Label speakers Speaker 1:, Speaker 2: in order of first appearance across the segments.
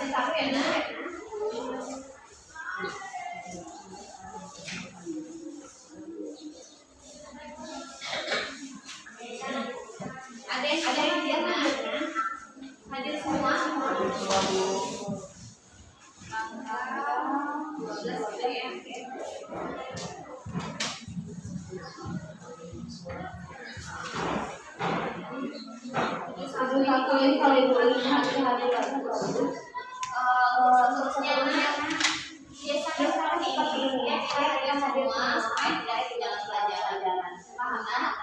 Speaker 1: satu ya nak. Ada yang hadir nak? Hadir semua? 12 sudah ya. Satu ini kalau ibu lihat seterusnya biasanya seperti ini ya, kita hadir semua supaya tidak ketinggalan pelajaran. Paham nak?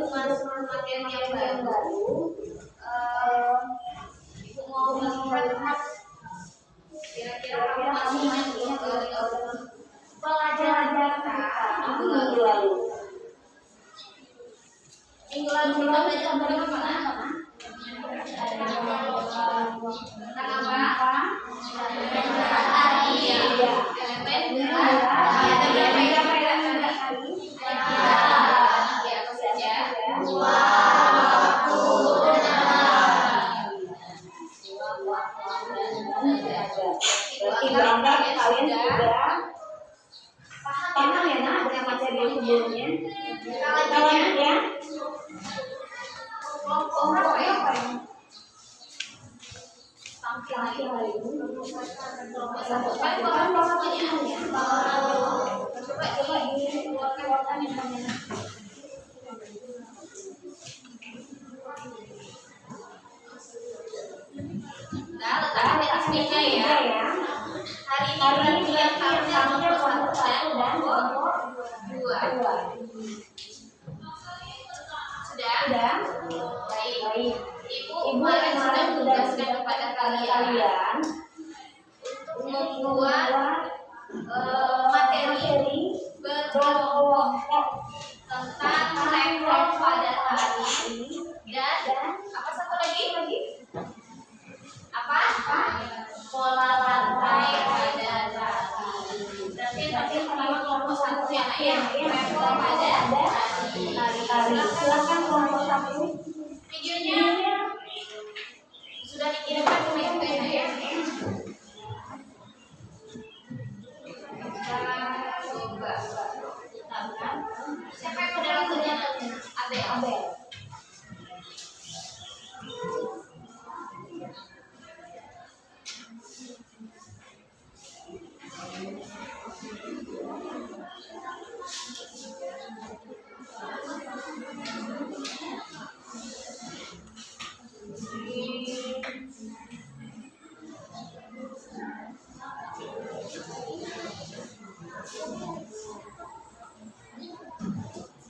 Speaker 1: Masuk materi yang baru. Ibu mau melihat kira-kira kamu masih ingat pelajaran kita minggu lalu. Minggu lalu kita belajar tentang apa nak? Tentang apa? Hari ya. Elemen gerak. Ada berapa hari? Ya, apa saja? Berarti gambar kalian sudah paham ya nak dengan materi yang sebelumnya? Kalau ya kelompok apa ya? Tampil hari ini kelompok satu. Kalian kelompoknya coba dikeluarkan warnanya. Nah, letakkan di atas meja ya. Hari ini yang kamu kelompok 1 dan kelompok 2. Sudah? Baik. Ibu kemarin sudah menugaskan kepada kalian untuk membuat materi berkelompok tentang level pada hari dan apa satu lagi? Apa? Pola lantai pada hari. Berarti nanti pertama kelompok 1 ya nak ya. Level pada hari. Silakan kelompok 1. Videonya sudah dikirimkan ke ibu ya. Coba. Siapa yang moderatornya? Abel.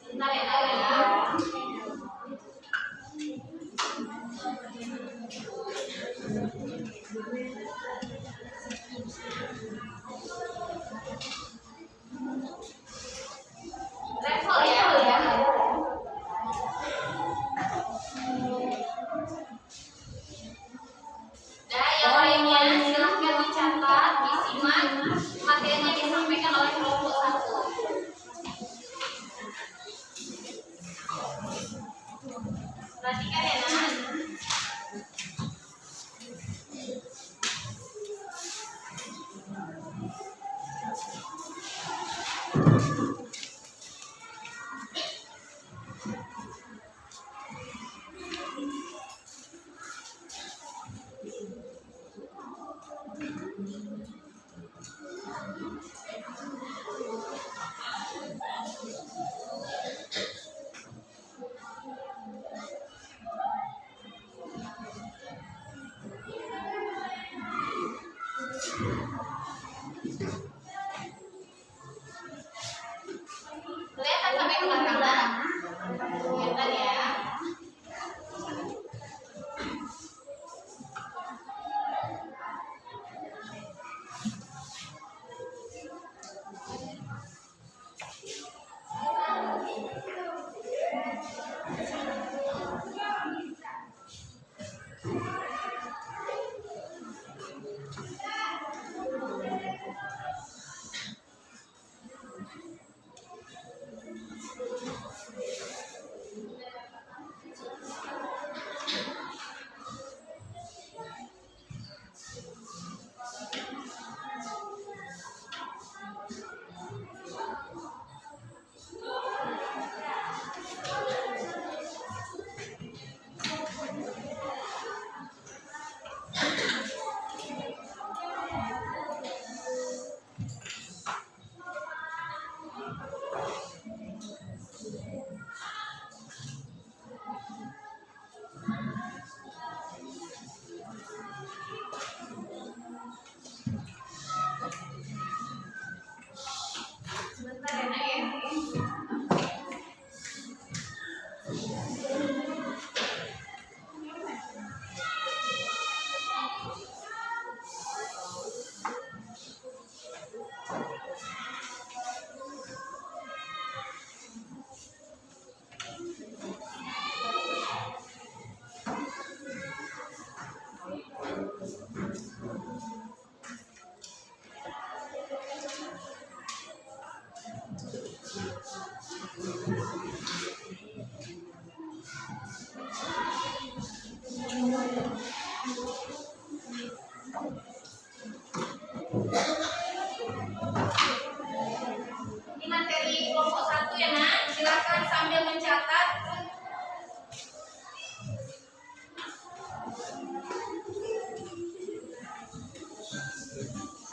Speaker 1: Bentar ya. Level ya. Nah, yang lainnya silahkan dicatat, disimak materi yang disampaikan oleh kelompok 1. Perhatikan ya nak.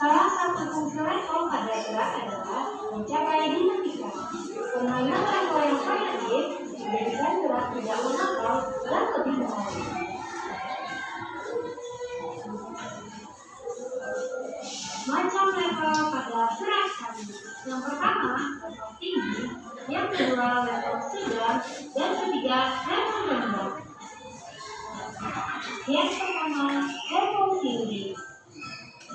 Speaker 2: Salah satu fungsi level pada gerak adalah mencapai dinamika. Penaikan level yang variatif menjadikan gerak tidak menonton dan lebih menarik. Macam level pada gerak tadi. Yang pertama, level tinggi. Yang kedua, level sedang. Dan ketiga, level rendah. Yang pertama, level tinggi.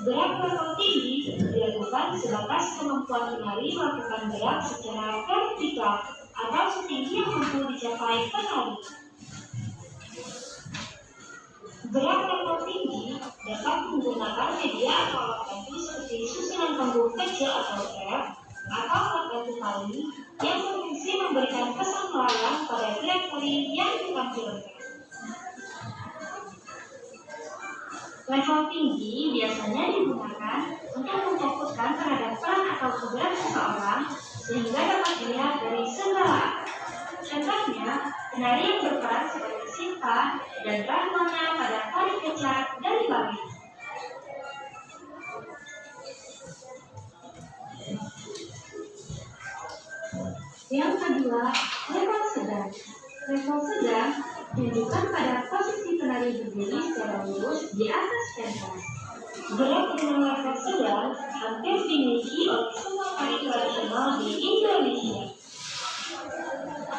Speaker 2: Gerak level tinggi dilakukan sebatas kemampuan penari melakukan gerak secara vertikal atau setinggi yang mampu dicapai penari. Gerak level tinggi dapat menggunakan media atau alat bantu seperti susunan panggung kecil atau ref atau alat bantu tali yang berfungsi memberikan kesan melayang pada gerak tali yang ditampilkan. Level tinggi biasanya digunakan untuk memfokuskan terhadap peran atau tugas seseorang sehingga dapat dilihat dari segala arah. Contohnya, penari yang berperan sebagai Sinta dan Rahmana pada tari kecak dari Bali. Yang kedua, level sedang. Level sedang menunjukkan pada posisi penari berdiri secara lurus di atas pentas. Gerak dengan level sedang hampir dimiliki oleh semua penari tradisional di Indonesia.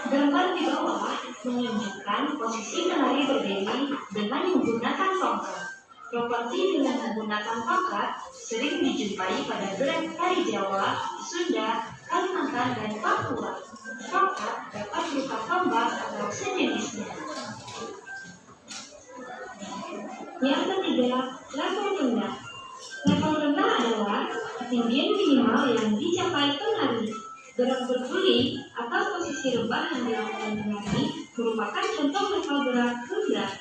Speaker 2: Gambar di bawah menunjukkan posisi penari berdiri dengan menggunakan tongkat. Proporsi dengan menggunakan tongkat sering dijumpai pada gerak tari Jawa, Sunda, Kalimantan, dan Papua. Tongkat dapat berupa tombak atau sejenisnya. Yang ketiga, level rendah. Level rendah adalah ketinggian minimal yang dicapai penari. Gerak berguling atau posisi rebah yang dilakukan penari merupakan contoh level gerak rendah.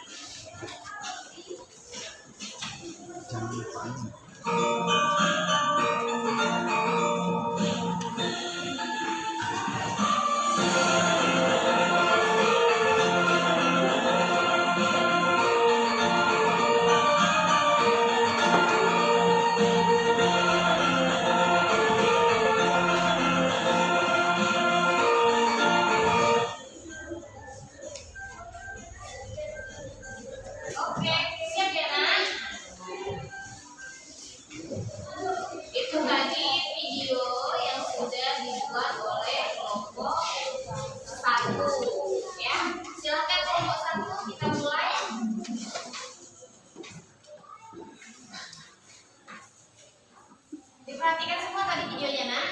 Speaker 1: Oke, siap ya nak? Itu tadi video yang sudah dibuat oleh kelompok 1 ya. Silakan kelompok 1 kita mulai. Diperhatikan semua tadi videonya nak.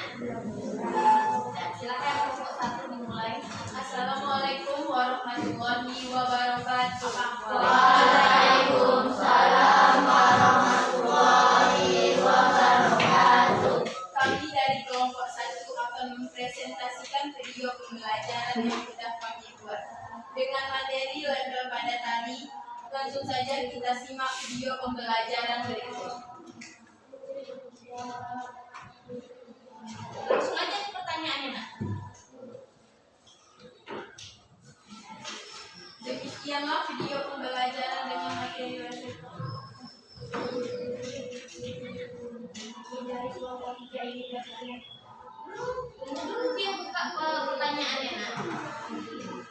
Speaker 1: Nah, silakan kelompok 1 dimulai. Assalamualaikum warahmatullahi wabarakatuh.
Speaker 3: Waalaikumsalam warahmatullahi wabarakatuh.
Speaker 1: Kami dari kelompok 1 akan mempresentasikan video pembelajaran yang sudah kami buat dengan materi level pada tadi. Langsung saja kita simak video pembelajaran berikut. Langsung aja nih pertanyaannya nak. Demikianlah video pembelajaran dengan materi level.
Speaker 2: Dari kelompok 3 ini berkalian.
Speaker 1: Dulu dia buka pertanyaannya nak.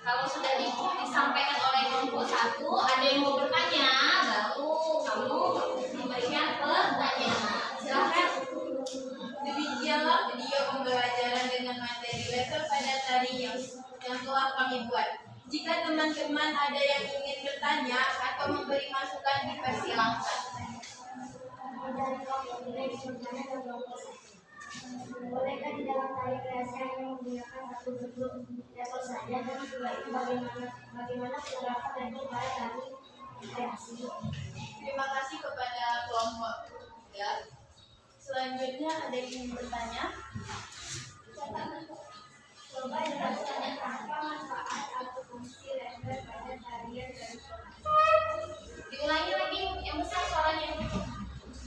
Speaker 1: Kalau sudah disampaikan oleh kelompok 1, ada yang mau bertanya, baru kamu memberikan pertanyaan. Silakan. Demikianlah video pembelajaran dengan materi level pada tadi yang telah kami buat. Jika teman-teman ada yang ingin bertanya atau memberi masukan, dipersilakan.
Speaker 2: Dari kelompok 3 ini bertanya ke kelompok 1. Bolehkah di dalam tari kreasi hanya menggunakan satu bentuk level saja dan setelah itu bagaimana beberapa level pada tari kreasi?
Speaker 1: Terima kasih kepada kelompok 3. Selanjutnya ada yang ingin bertanya?
Speaker 2: Coba jelaskan apa manfaat atau fungsi level pada tarian tradisional.
Speaker 1: Diulangi lagi yang besar suaranya.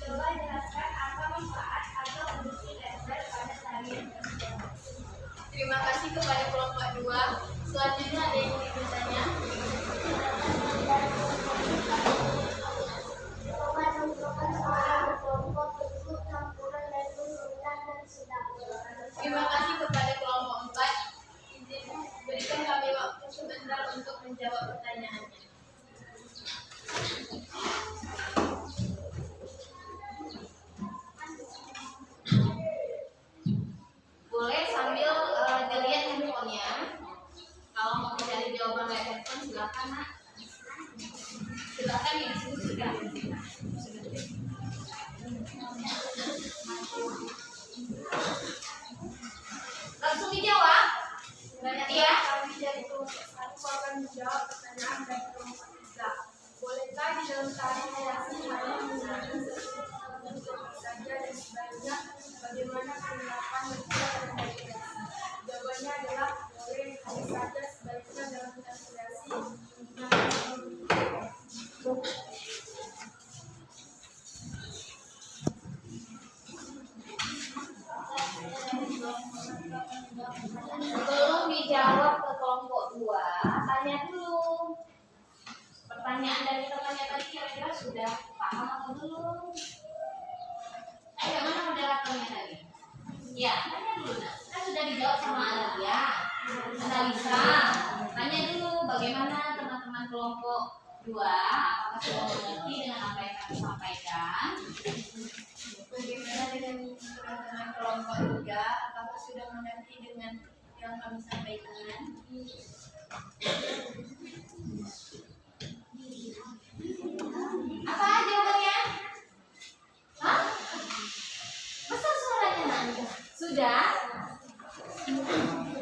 Speaker 2: Coba jelaskan apa manfaat atau fungsi level pada tarian tradisional.
Speaker 1: Terima kasih kepada kelompok 2. Selanjutnya ada yang ingin bertanya?
Speaker 2: Coba contohkan soal kelompok bentuk
Speaker 1: Langsung dijawab. Iya.
Speaker 4: Aku akan menjawab pertanyaan dari kelompok 3. Bolehkah di dalam tari kreasi hanya menggunakan sesuatu saja dan sebaliknya bagaimana penerapan media dalam tari kreasi? Jawabannya adalah boleh, hanya saja sebaliknya dalam tari kreasi
Speaker 1: Sebelum dijawab ke kelompok 2, tanya dulu. Pertanyaan dari temannya tadi kira-kira sudah paham atau belum? Ayo, mana moderatornya tadi? Ya, tanya dulu. Kan sudah dijawab sama Analia, Analisa. Tanya dulu bagaimana teman-teman kelompok 2, apakah sudah mengerti dengan apa yang kami sampaikan?
Speaker 4: Bagaimana dengan teman-teman kelompok 3? Apakah sudah mengerti dengan yang kami sampaikan?
Speaker 1: Apa jawabannya? Hah? Besar suaranya nanti. Sudah?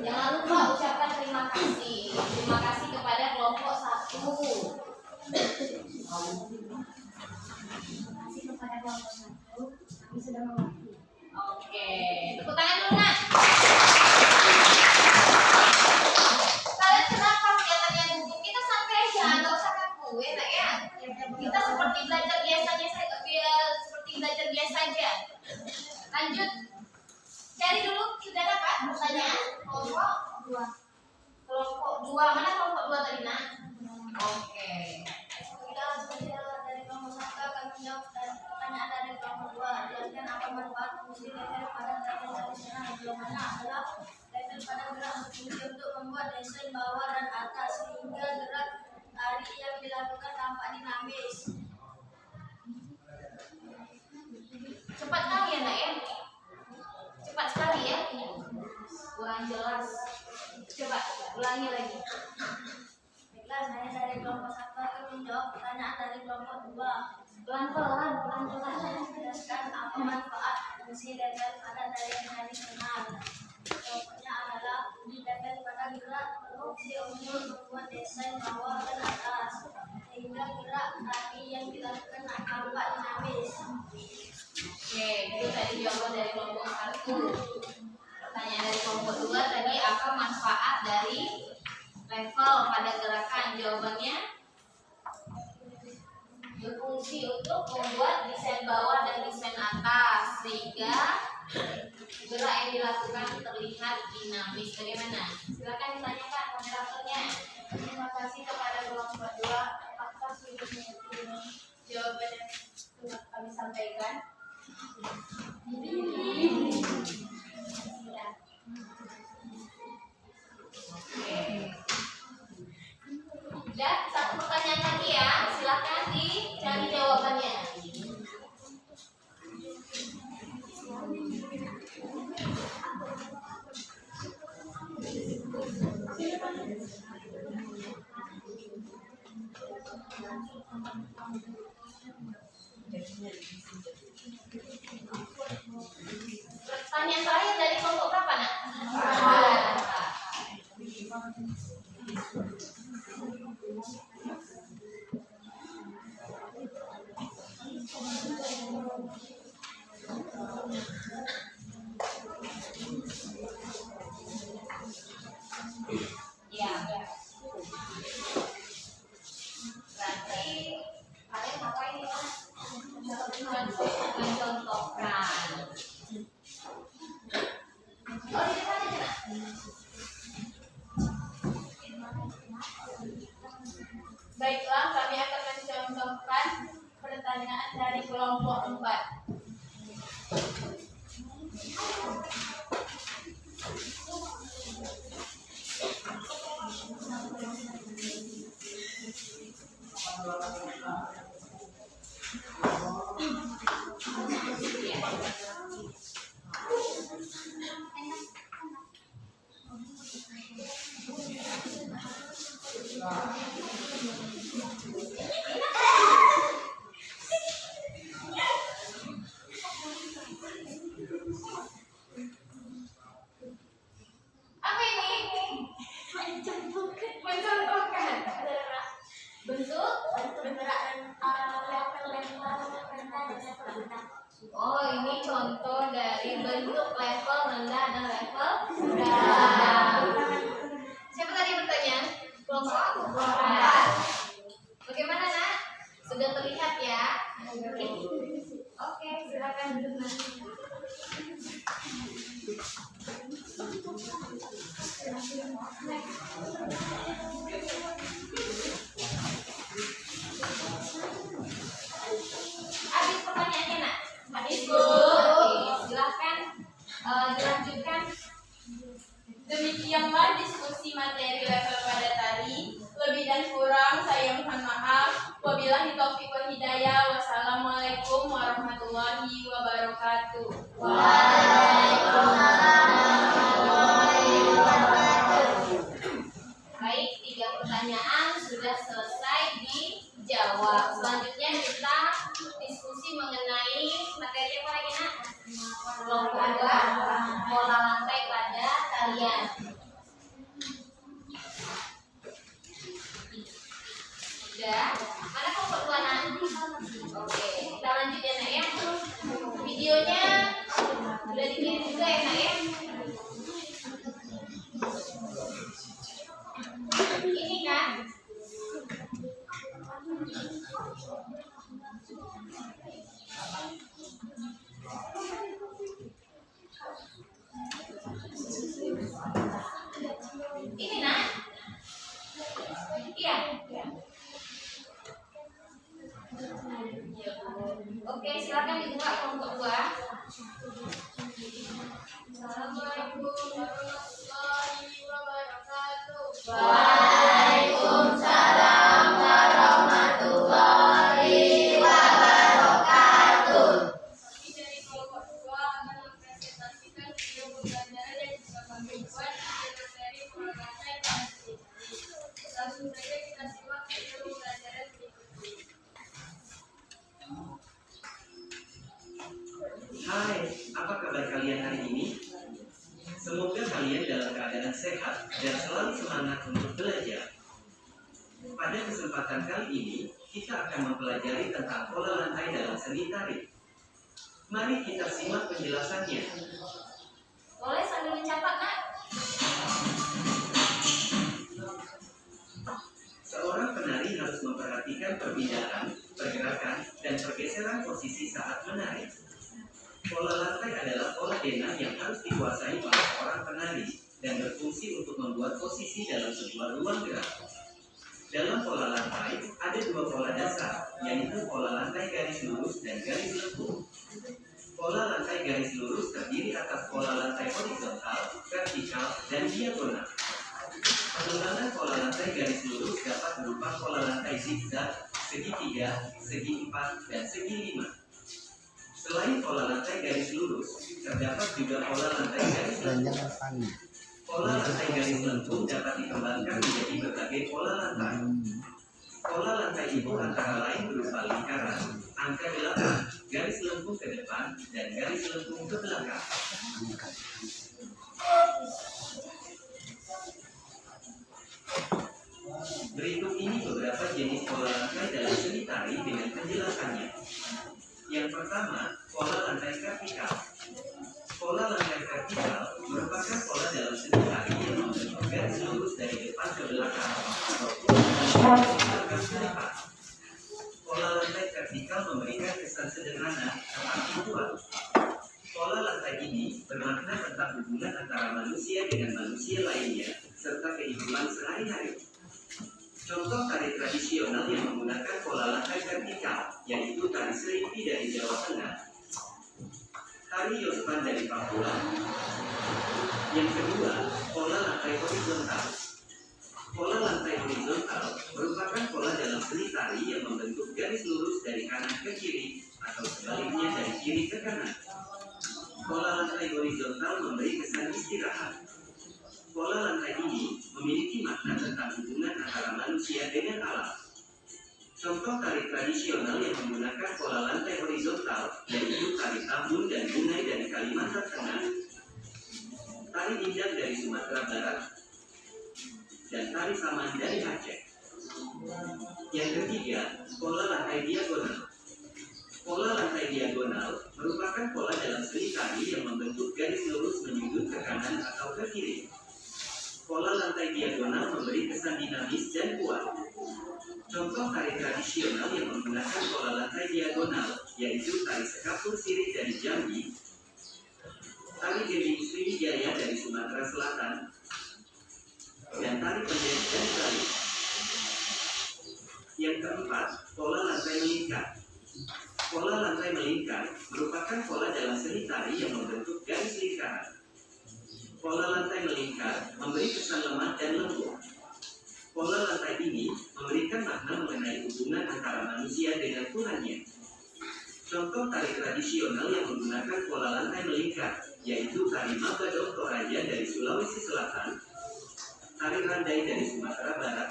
Speaker 1: Jangan lupa ucapkan terima kasih. Terima kasih kepada kelompok 1.
Speaker 4: Kasih kepada kelompok 1, kami sudah mengerti.
Speaker 1: Oke, tepuk tangan dulu nak. Kalian kenapa kelihatannya gugup? Kita santai aja, nggak usah kaku, enak ya. Kita seperti belajar biasa aja. Lanjut. Cari dulu, sudah dapat pertanyaan kelompok 2. Kelompok 2, mana kelompok 2 tadi nak? Oke.
Speaker 4: Kita belajar dari kelompok 1 akan menjawab pertanyaan dari kelompok 2. Jelaskan apa manfaat fungsi letter pada tarian tradisional. Jawabannya adalah letter pada gerak berfungsi untuk membuat desain bawah dan atas sehingga gerak tari yang dilakukan tampak dinamis.
Speaker 1: Cepat kali ya nak ya. Cepat sekali ya. Kurang jelas. Coba ulangi lagi.
Speaker 4: Baiklah, saya dari kelompok 1 akan menjawab pertanyaan dari kelompok 2.
Speaker 1: Pelan-pelan.
Speaker 4: Jelaskan apa manfaat fungsi letter pada tarian tradisional. Jawabannya adalah letter pada gerak berfungsi untuk membuat desain bawah dan atas sehingga gerak tari yang dilakukan tampak dinamis.
Speaker 1: Oke, itu tadi jawaban dari kelompok 1. Pertanyaan dari kelompok 2 tadi, apa manfaat dari level pada gerakan? Jawabannya berfungsi untuk membuat desain bawah dan desain atas sehingga gerak yang dilakukan terlihat dinamis. Bagaimana? Silakan ditanyakan moderatornya.
Speaker 4: Terima kasih kepada kelompok 2. Apakah sudah mengerti jawaban yang telah kami sampaikan?
Speaker 1: Dan satu pertanyaan lagi ya, silakan dicari jawabannya. Pertanyaan terakhir dari kelompok berapa nak? Ya. Berarti kalian ngapain nih mas? Mencontohkan. Oh di depan aja nak. Baiklah, kami akan mencontohkan pertanyaan dari kelompok 4. Oh, ini contoh dari bentuk level rendah dan level sedang. Siapa tadi bertanya? Kelompok 4. Bagaimana, Nak? Sudah terlihat ya? Oke, silakan duduk nanti. Habis pertanyaannya, Nak? Habis, Bu. Oke, silakan dilanjutkan.
Speaker 5: Demikianlah diskusi materi level pada tadi. Lebih dan kurang saya mohon maaf. Wabillahi taufiq wal hidayah. Wassalamualaikum warahmatullahi wabarakatuh.
Speaker 1: Baik, 3 pertanyaan sudah selesai dijawab. Selanjutnya kita diskusi mengenai materi apa lagi, Nak? Kelompok 2, pola lantai pada talian. Sudah? Mana kelompok 2, Nak? Oke, kita lanjut ya, Nak ya. Videonya sudah dikirim juga ya, Nak ya. Ini kan ini, Nak. Iya. Oke, silakan dibuka kelompok 2.
Speaker 5: Assalamualaikum warahmatullahi wabarakatuh.
Speaker 3: Waalaikumsalam warahmatullahi wabarakatuh.
Speaker 5: Kami dari kelompok 2 akan mempresentasikan video pembelajaran yang bisa kami buat di materi pola lantai pasti. Langsung saja kita simak video pembelajaran berikut ini.
Speaker 6: Hai, apa kabar kalian hari ini? Semoga kalian dalam keadaan sehat dan selalu semangat untuk belajar. Pada kesempatan kali ini, kita akan mempelajari tentang pola lantai dalam seni tari. Mari kita simak penjelasannya.
Speaker 1: Boleh sambil mencatat, Nak?
Speaker 6: Seorang penari harus memperhatikan perbedaan, pergerakan, dan pergeseran posisi saat menari. Pola lantai adalah pola denah yang harus dikuasai oleh seorang penari dan berfungsi untuk membuat posisi dalam sebuah ruang gerak. Dalam pola lantai, ada 2 pola dasar, yaitu pola lantai garis lurus dan garis lengkung. Pola lantai garis lurus terdiri atas pola lantai horizontal, vertikal, dan diagonal. Pengembangan pola lantai garis lurus dapat berupa pola lantai zigzag, segitiga, segi 4, dan segi 5. Selain pola lantai garis lurus, terdapat juga pola lantai garis lengkung. Pola lantai garis lengkung dapat dikembangkan menjadi berbagai pola lantai. Pola lantai itu antara lain berupa lingkaran, angka 8, garis lengkung ke depan, dan garis lengkung ke belakang. Berikut ini beberapa jenis pola lantai dalam seni tari dengan penjelasannya. Yang pertama, pola lantai vertikal. Pola lantai vertikal merupakan pola dalam seni tari yang membentuk garis lurus dari depan ke belakang ataupun dari belakang ke depan. Pola lantai vertikal memberikan kesan sederhana tetapi kuat. Pola lantai ini bermakna tentang hubungan antara manusia dengan manusia lainnya serta kehidupan sehari-hari. Contoh tari tradisional yang menggunakan pola lantai vertikal, yaitu tari Serimpi dari Jawa Tengah, tari Yospan dari Papua. Yang kedua, pola lantai horizontal. Pola lantai horizontal merupakan pola dalam seni tari yang membentuk garis lurus dari kanan ke kiri atau sebaliknya dari kiri ke kanan. Pola lantai horizontal memberi kesan istirahat. Pola lantai ini memiliki makna tentang hubungan antara manusia dengan alam. Contoh tari tradisional yang menggunakan pola lantai horizontal yaitu tari Tambun dan Bungai dari Kalimantan Tengah, tari Indang dari Sumatera Barat, dan tari Saman dari Aceh. Yang ketiga, pola lantai diagonal. Pola lantai lantai diagonal merupakan pola dalam seni tari yang membentuk garis lurus menyudut ke kanan atau ke kiri. Pola lantai diagonal memberi kesan dinamis dan kuat. Contoh tari tradisional yang menggunakan pola lantai diagonal yaitu tari sekapur sirih dari Jambi, tari gending Sriwijaya dari Sumatera Selatan, dan tari pendek dan Bali. Yang keempat, pola lantai melingkar. Pola lantai melingkar merupakan pola dalam seni tari yang membentuk garis lingkaran. Pola lantai melingkar memberi kesan lemah dan lembut. Pola lantai ini memberikan makna mengenai hubungan antara manusia dengan Tuhannya. Contoh tari tradisional yang menggunakan pola lantai melingkar yaitu tari Mabadong Toraja dari Sulawesi Selatan, tari Randai dari Sumatera Barat,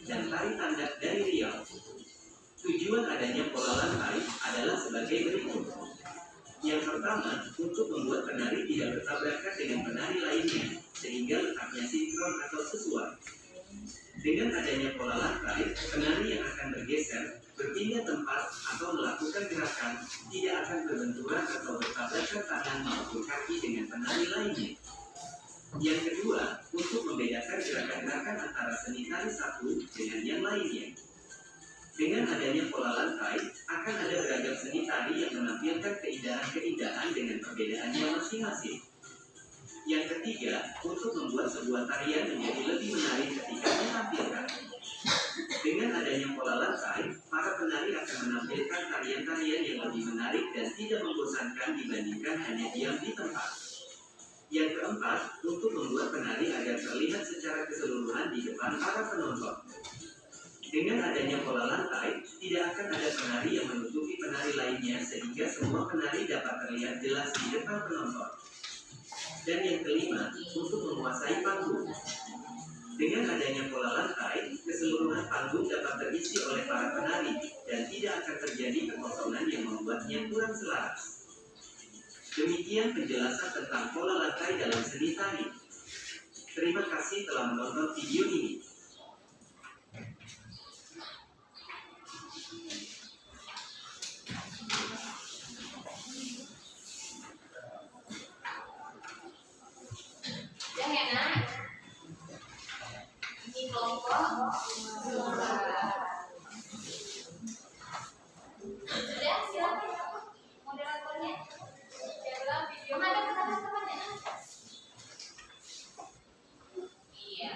Speaker 6: dan tari Tandak dari Riau. Tujuan adanya pola lantai adalah sebagai berikut. Yang pertama, untuk membuat penari tidak bertabrakan dengan penari lainnya, sehingga letaknya sinkron atau sesuai. Dengan adanya pola lantai, penari yang akan bergeser, berpindah tempat, atau melakukan gerakan tidak akan berbenturan atau bertabrakan tangan maupun kaki dengan penari lainnya. Yang kedua, untuk membedakan gerakan-gerakan antara seni tari satu dengan yang lainnya. Dengan adanya pola lantai, akan ada beragam seni tari yang menampilkan keindahan-keindahan dengan perbedaannya masing-masing. Yang ketiga, untuk membuat sebuah tarian menjadi lebih menarik ketika ditampilkan. Dengan adanya pola lantai, para penari akan menampilkan tarian-tarian yang lebih menarik dan tidak membosankan dibandingkan hanya diam di tempat. Yang keempat, untuk membuat penari agar terlihat secara keseluruhan di depan para penonton. Dengan adanya pola lantai, tidak akan ada penari yang menutupi penari lainnya sehingga semua penari dapat terlihat jelas di depan penonton. Dan yang kelima, untuk menguasai panggung. Dengan adanya pola lantai, keseluruhan panggung dapat terisi oleh para penari dan tidak akan terjadi kekosongan yang membuatnya kurang selaras. Demikian penjelasan tentang pola lantai dalam seni tari. Terima kasih telah menonton video ini.
Speaker 1: Udah ya nak? Ini kelompok dua. Sudah, silakan moderatornya.
Speaker 5: Dalam video
Speaker 1: Menghadap ke teman-teman ya. Iya.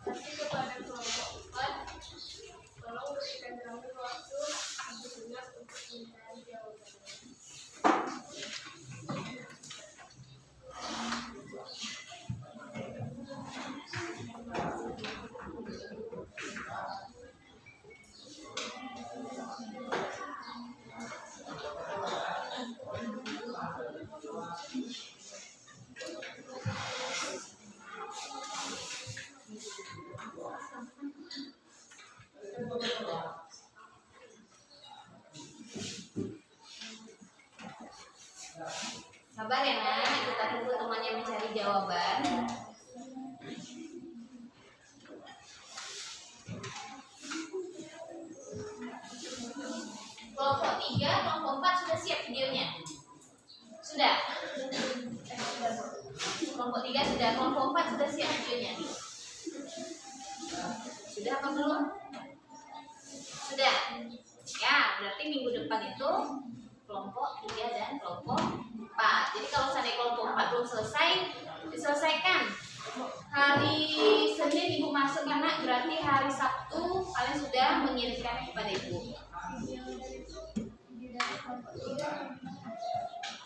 Speaker 5: Kasih kepada kelompok 4, tolong berikan kami waktu 1 menit untuk mencari jawabannya.
Speaker 1: Sabar ya nak, kita tunggu temannya mencari jawaban. Kelompok 3, kelompok 4 sudah siap videonya? Sudah? Kelompok 3 sudah, kelompok 4 sudah siap videonya? Sudah apa belum? Sudah? Ya, berarti minggu depan itu kelompok 3 dan kelompok 4. Jadi kalau seandainya kelompok 4 belum selesai, diselesaikan. Hari Senin ibu masuk anak, berarti hari Sabtu kalian sudah mengirimkannya kepada ibu.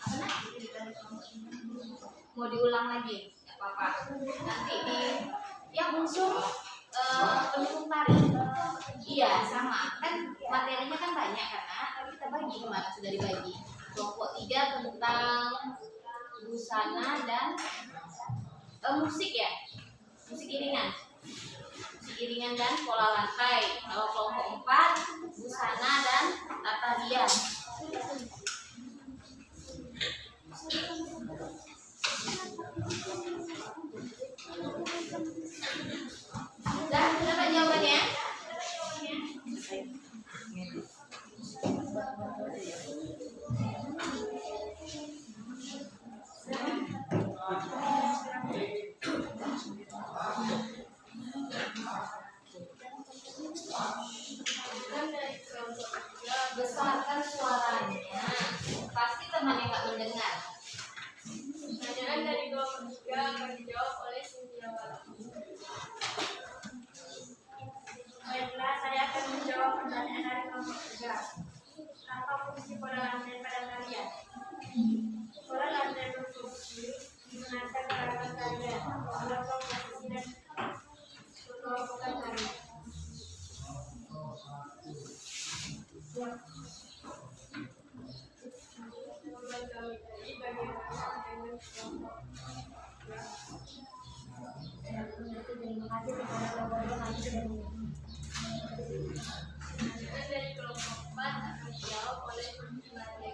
Speaker 1: Apa nak? Mau diulang lagi? Gak apa-apa. Nanti di yang unsur pendukung tari. Iya sama. Kan materinya kan banyak karena tapi kita bagi kemana sudah dibagi. Kelompok 3 tentang busana dan musik ya, musik iringan dan pola lantai. Kalau kelompok 4 busana dan tata rias. Sudah dapat jawabannya? Besarkan suaranya, pasti temannya nggak mendengar.
Speaker 5: Pertanyaan dari kelompok 3 akan dijawab oleh Cynthia Wala.
Speaker 4: Baiklah, saya akan menjawab pertanyaan dari kelompok 3. Apa fungsi pola lantai pada tarian? Pola lantai berfungsi menata gerakan tarian, melakukan posisi dan kelompokkan tarian.
Speaker 5: Jawaban kami tadi bagaimana dengan kelompok 3?
Speaker 4: Terima kasih kepada kelompok kami sudah
Speaker 5: Pertanyaan dari kelompok 4 akan dijawab oleh Nadia.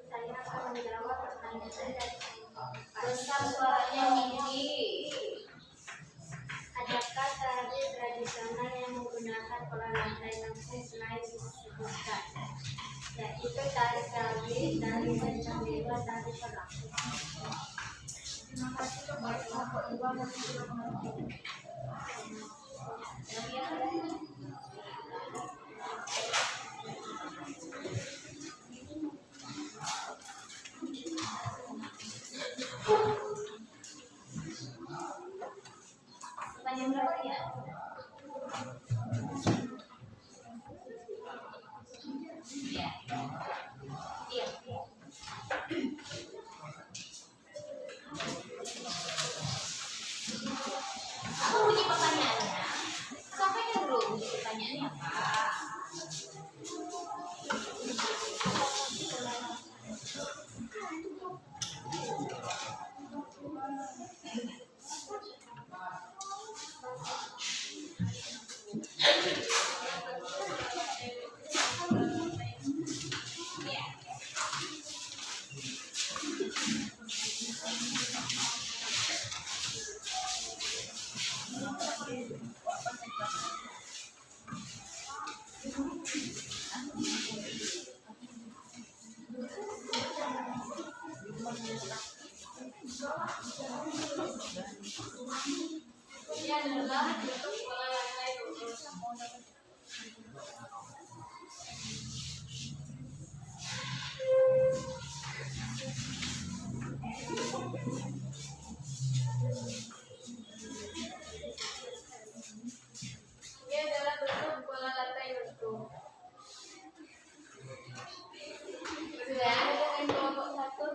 Speaker 4: Saya akan menjawab pertanyaan dari
Speaker 1: Besar suaranya Miki.
Speaker 4: adakah tari tradisional yang menggunakan pola lantai langsung selain disebutkan, yaitu tari kawin, tari mancadewa, tari perang. Terima kasih kepada kelompok 2 dan kelompok 3.
Speaker 1: Pertanyaan berapa ya? Ya. Iya. Apa bunyi pertanyaannya? Sampaikan dulu bunyi pertanyaannya apa? Ya. Ini adalah bentuk pola lantai lurus. Ini adalah bentuk pola lantai lurus. Sudah dengan kelompok satu.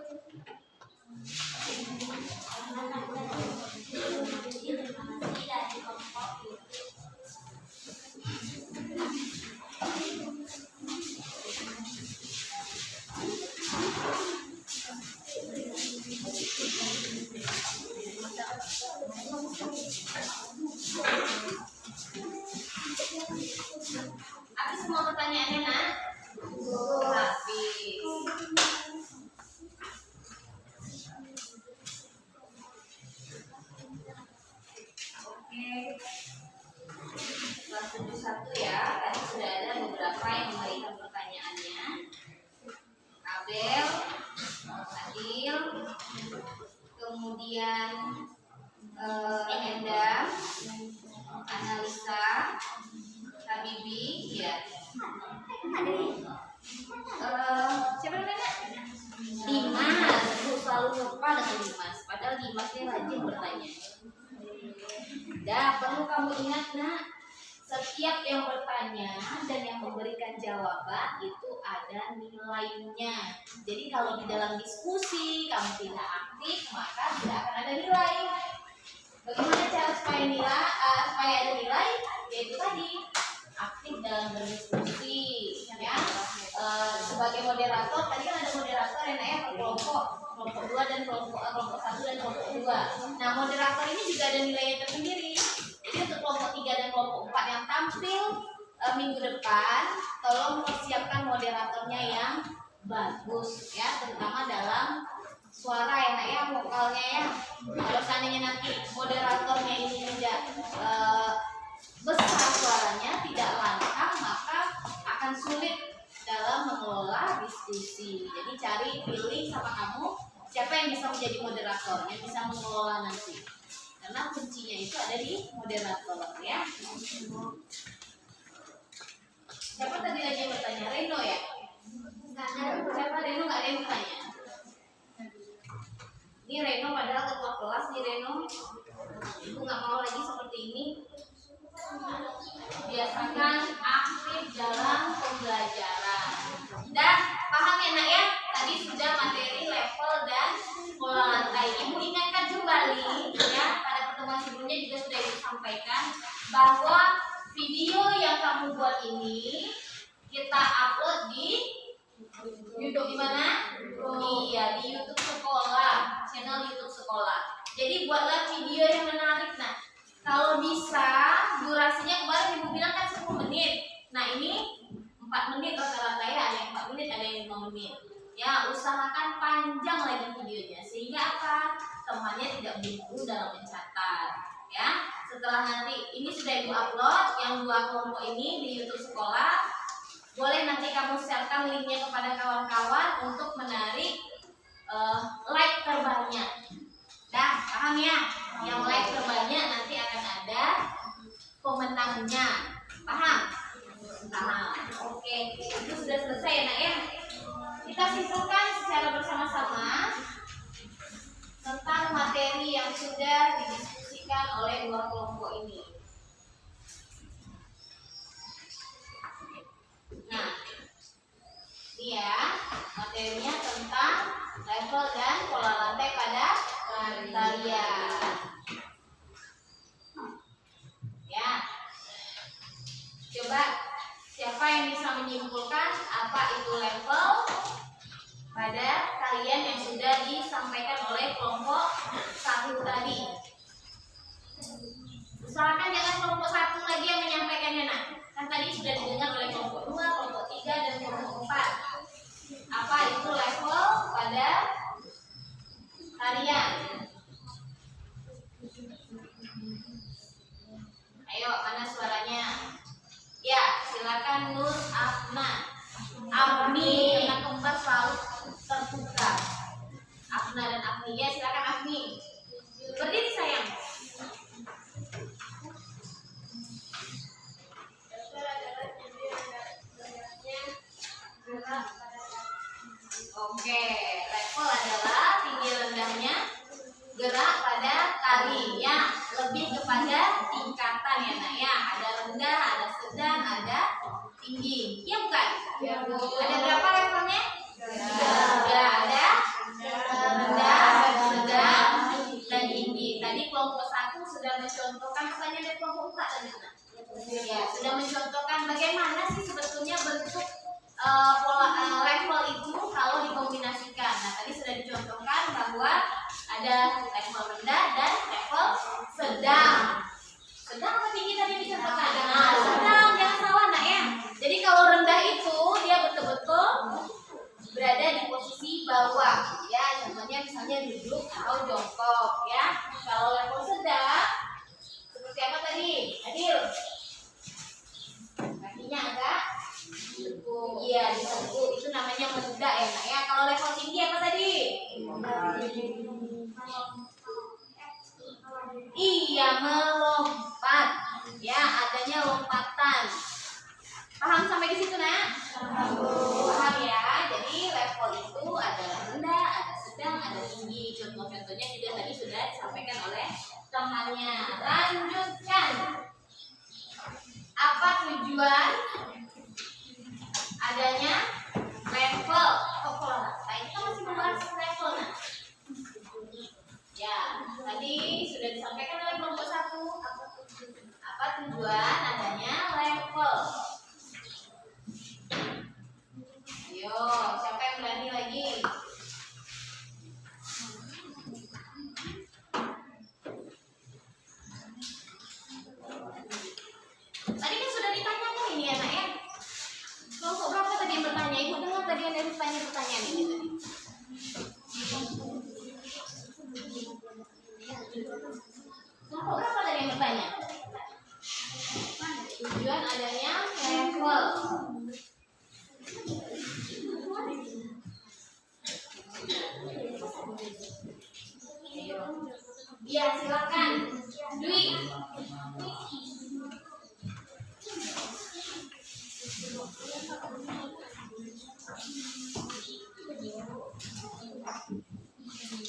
Speaker 1: Habis semua pertanyaannya, Nak? Habis. Oke. Kelas 71 ya. Tadi sudah ada beberapa yang memberikan pertanyaannya. Abel, Adil, kemudian Enda, Analisa, Habibi, ya. Siapa namanya? Dimas. Aku selalu lupa dengan Dimas. Padahal Dimas ini rajin bertanya. Dah, perlu kamu ingat, Nak. Setiap yang bertanya dan yang memberikan jawaban itu ada nilainya. Jadi kalau di dalam diskusi kamu tidak aktif, maka tidak akan ada nilai. Bagaimana cara supaya ada nilai? Yaitu tadi aktif dalam berdiskusi, ya. Sebagai moderator, tadi kan ada moderator yang naik per kelompok 2 dan kelompok 1 dan kelompok 2. Nah, moderator ini juga ada nilainya tersendiri. Jadi untuk kelompok 3 dan kelompok 4 yang tampil minggu depan, tolong persiapkan moderatornya yang bagus, ya, terutama dalam suara ya, Nak, ya, vokalnya ya. Kalau seandainya nanti moderatornya ini tidak besar suaranya, tidak lantang, maka akan sulit dalam mengelola diskusi. Jadi pilih sama kamu siapa yang bisa menjadi moderator, yang bisa mengelola nanti. Karena kuncinya itu ada di moderator, ya. Siapa tadi lagi yang bertanya? Reno ya? Siapa Reno? Nggak ada yang bertanya. Ini Reno padahal ketua kelas nih Reno. Ibu nggak mau lagi seperti ini. Biasakan aktif dalam pembelajaran. Dan paham ya, Nak, ya? Tadi sudah materi level dan pola lantai. Ibu ingatkan kembali ya, pada pertemuan sebelumnya juga sudah disampaikan bahwa video yang kamu buat ini kita upload di YouTube. Di mana? Iya, di YouTube sekolah, channel YouTube sekolah. Jadi buatlah video yang menarik, Nah. Kalau bisa durasinya kemarin Ibu bilang kan 10 menit. Nah, ini 4 menit rata-rata ya, ada yang 4 menit, ada yang 5 menit. Ya, usahakan panjang lagi videonya sehingga apa? Temannya tidak bingung dalam mencatat, ya. Setelah nanti ini sudah Ibu upload yang 2 kelompok ini di YouTube sekolah, boleh nanti kamu sharekan linknya kepada kawan-kawan untuk menarik like terbanyak. Dah, paham ya? Yang like terbanyak nanti akan ada pemenangnya. Paham? Paham. Oke, itu sudah selesai ya, Nak, ya. Kita simpulkan secara bersama-sama tentang materi yang sudah didiskusikan oleh 2 kelompok ini. Nah, ini ya materinya tentang level dan pola lantai pada tarian. Ya, coba siapa yang bisa menyimpulkan apa itu level pada tarian yang sudah disampaikan oleh kelompok 1 tadi. Usahakan jangan kelompok 1 lagi yang menyampaikannya, Nak. Kan tadi sudah didengar oleh kelompok 2, kelompok 3, dan kelompok 4. Apa itu level pada tarian? Silakan Nur Afna. Afni, anak kembar selalu terbuka. Afna dan Afni, ya silakan Afni. Berdiri sayang. Oke, level adalah tinggi rendahnya gerak pada tali ya, lebih kepada tingkatan ya nak ya. Ada rendah, ada sedang, ada tinggi. Iya bukan?
Speaker 4: Ya, Bu.
Speaker 1: Ada berapa levelnya? Tiga. Ada rendah, sedang, dan tinggi. Tadi kelompok 1 sudah mencontohkan, pertanyaan dari kelompok 4 tadi nak. Ya, sudah mencontohkan bagaimana sih sebetulnya bentuk level itu kalau dikombinasikan. Nah, tadi sudah dicontohkan bahwa ada level rendah dan level sedang. Sedang apa tinggi tadi dicontohkan? Nah, sedang, jangan salah nak ya. Jadi kalau rendah itu dia betul-betul berada di posisi bawah ya. Contohnya misalnya duduk atau jongkok ya. Kalau level sedang seperti apa tadi? Adil. Kakinya agak iya, ditekuk. Itu namanya menegak ya nak ya. Kalau level tinggi apa tadi? Iya, melompat. Ya, adanya lompatan. Paham sampai di situ nak? Paham ya. Jadi level itu ada rendah, ada sedang, ada tinggi. Contoh-contohnya juga tadi sudah disampaikan oleh temannya. Lanjutkan. Apa tujuan adanya level? Oh, nah, kita masih membahas level nah. Ya, tadi sudah disampaikan oleh kelompok 1. Apa tujuan adanya level? Yo, siapa yang berani lagi? Tadi kan sudah ditanyakan ini ya nak ya. Kelompok berapa tadi yang bertanya? Ibu dengar tadi yang bertanya pertanyaan ini tadi. Kelompok berapa tadi yang bertanya? Tujuan adanya level. Iya, silakan. Dwi.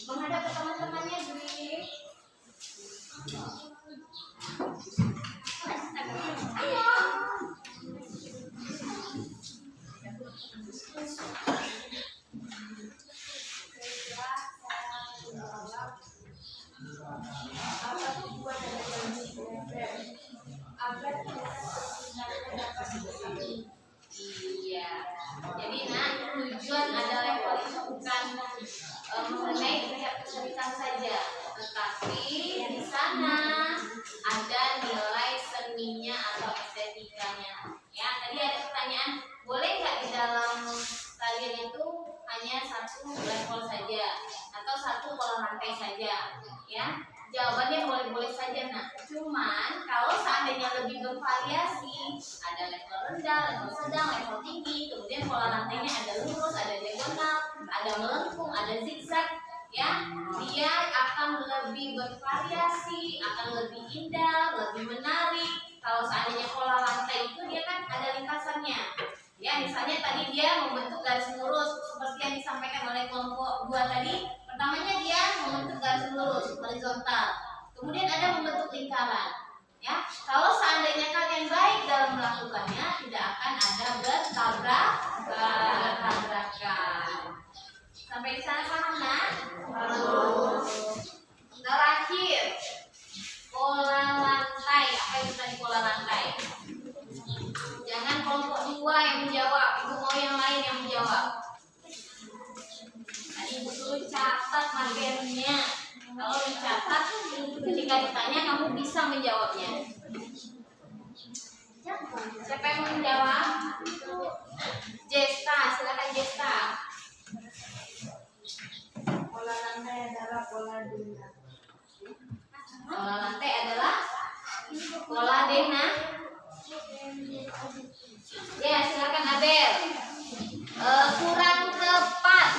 Speaker 1: Menghadap ke teman-temannya, Dwi. Ayo. Iya. Jadi nah, tujuan ada level itu bukan mengenai tingkat kesulitan saja, tetapi di sana ada nilai seninya atau estetikanya. Ya, tadi ada pertanyaan, boleh nggak di dalam talian itu hanya satu level saja atau satu pola rantai saja? Ya, jawabannya boleh-boleh saja nak. Cuman kalau seandainya lebih bervariasi, ada level rendah, level sedang, level tinggi, kemudian pola rantainya ada lurus, ada diagonal, ada melengkung, ada zigzag, ya, dia akan lebih bervariasi, akan lebih indah, lebih menarik. Kalau seandainya pola rantai itu dia kan ada lintasannya. Ya, misalnya tadi dia membentuk garis lurus seperti yang disampaikan oleh kelompok 2 tadi. Pertamanya dia membentuk garis lurus horizontal. Kemudian ada membentuk lingkaran. Ya, kalau seandainya kalian baik dalam melakukannya, tidak akan ada bertabrakan. Sampai di sana paham nak? Terakhir, pola lantai. Apa itu tadi pola lantai? Jangan kelompok 2 yang menjawab, ibu mau yang lain yang menjawab. Tadi ibu suruh catat materinya. Kalau dicatat, ketika ditanya kamu bisa menjawabnya. Siapa yang mau menjawab? Jesta, silakan Jesta.
Speaker 4: Pola lantai adalah pola denah.
Speaker 1: Pola lantai adalah pola denah. Ya, silakan Abel. Kurang tepat.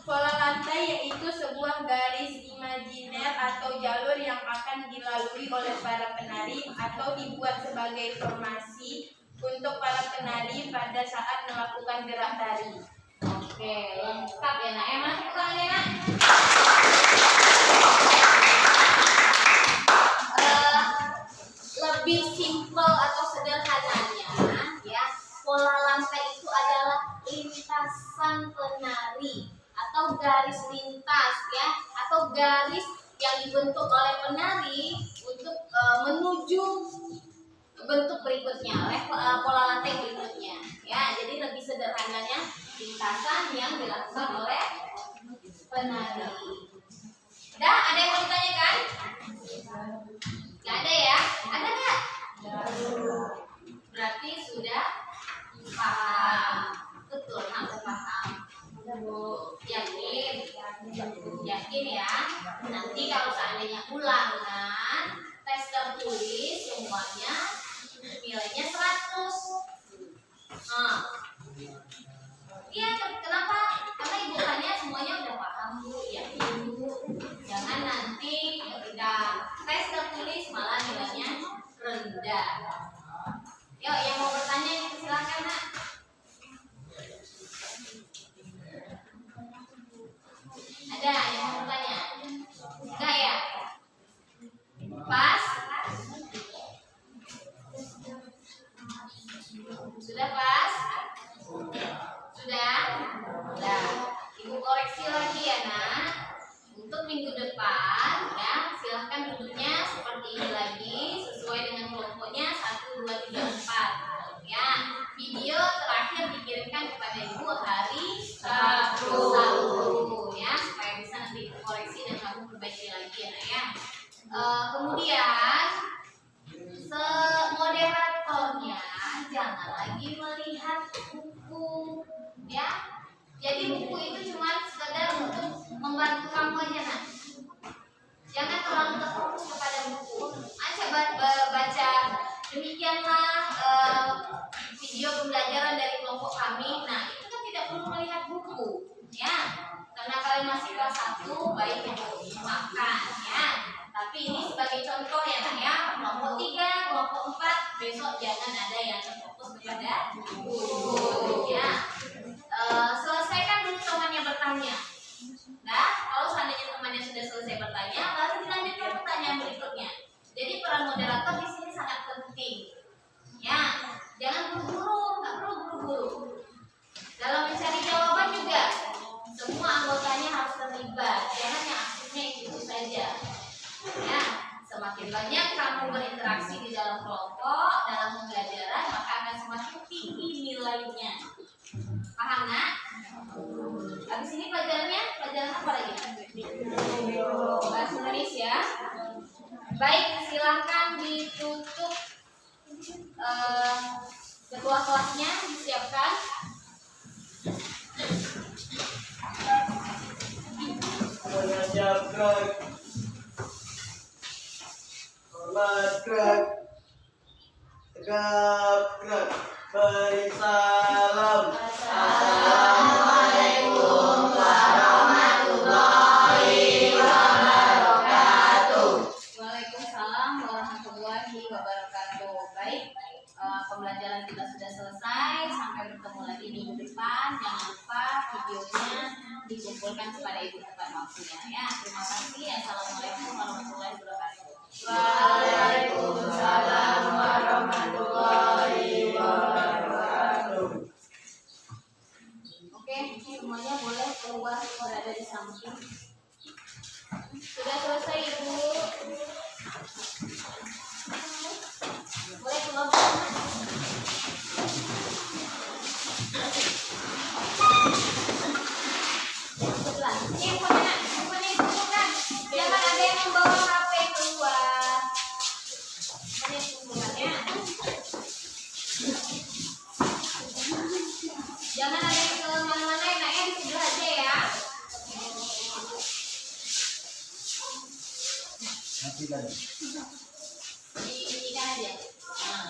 Speaker 4: Pola lantai yaitu sebuah garis imajiner atau jalur yang akan dilalui oleh para penari atau dibuat sebagai formasi untuk para penari pada saat melakukan gerak tari.
Speaker 1: Oke, lengkap ya nak. Mana bukannya nak? Lebih simpel atau sederhananya, ya, pola lantai itu adalah lintasan penari atau garis lintas, ya, atau garis yang dibentuk oleh penari untuk menuju bentuk berikutnya, pola lantai berikutnya, ya. Jadi lebih sederhananya lintasan yang dilakukan oleh penari. Dah, ada yang mau ditanyakan? Gak ada ya? Ada nggak? Berarti sudah paham. Betul, hampir paham. Yakin? Yakin ya? Nanti kalau seandainya ulangan, tes tertulis semuanya nilainya 100. Iya, kenapa? Karena ibu tanya semuanya udah paham bu, yakin bu. Jangan nanti ketika tes tertulis malah nilainya rendah. Yuk, yang mau bertanya silakan nak. Ada yang mau bertanya? Enggak ya? Pas? Sudah pas? Sudah? Sudah. Ibu koreksi lagi ya nak. Untuk minggu depan, ya, silahkan duduknya seperti ini lagi, sesuai dengan kelompoknya 1, 2, 3, 4. Ya, video terakhir dikirimkan kepada ibu hari Sabtu, ya, supaya bisa nanti koreksi dan kamu perbaiki lagi ya nak ya. Kemudian moderatornya jangan lagi melihat buku, ya. Jadi buku itu cuma sekedar untuk membantu kamu aja nak. Jangan terlalu terfokus kepada buku. Aja baca demikianlah video pembelajaran dari kelompok kami. Nah itu kan tidak perlu melihat buku, ya. Karena kalian masih kelas 1, baik yang makan, ya. Tapi ini sebagai contoh ya nak ya. Kelompok 3, kelompok 4 besok jangan ada yang terfokus kepada buku, ya. Selesaikan dulu temannya bertanya. Nah, kalau seandainya temannya sudah selesai bertanya, baru dilanjutkan pertanyaan berikutnya. Jadi peran moderator di sini sangat penting. Ya, jangan buru-buru, nggak perlu buru-buru. Dalam mencari jawaban juga, semua anggotanya harus terlibat. Jangan yang aktifnya itu saja. Ya, semakin banyak kamu berinteraksi di dalam kelompok, dalam pembelajaran, maka akan semakin tinggi nilainya. Paham nak? Habis ini pelajarannya apa lagi? Bahasa Indonesia. Baik, silahkan ditutup ketua kelasnya, disiapkan.
Speaker 7: Mengajak gerak, hormat gerak, tegap gerak, beri salam.
Speaker 3: Assalamualaikum warahmatullahi wabarakatuh.
Speaker 1: Waalaikumsalam warahmatullahi wabarakatuh. Baik, pembelajaran kita sudah selesai. Sampai bertemu lagi minggu depan. Jangan lupa videonya dikumpulkan kepada ibu tepat waktunya ya. Terima kasih. Assalamualaikum warahmatullahi wabarakatuh.
Speaker 3: Waalaikumsalam warahmatullahi wabarakatuh.
Speaker 1: Oke, semuanya boleh keluar berada di samping. Sudah selesai ibu. Boleh keluar. Sebelah. Ini handphonenya ibu bukan. Jangan ada yang membawa HP keluar. Ini hubungannya. Jangan ada yang ke mana-mana, enaknya di sebelah aja ya. Diinikan aja. Nah.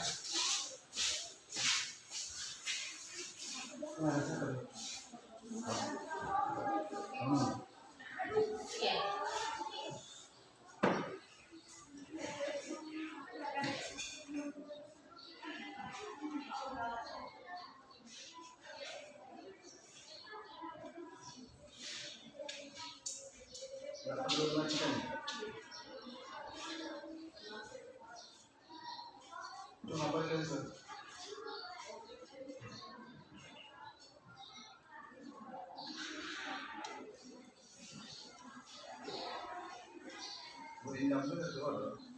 Speaker 8: Itu ngapain kan Ustaz? Berindam bener tuh.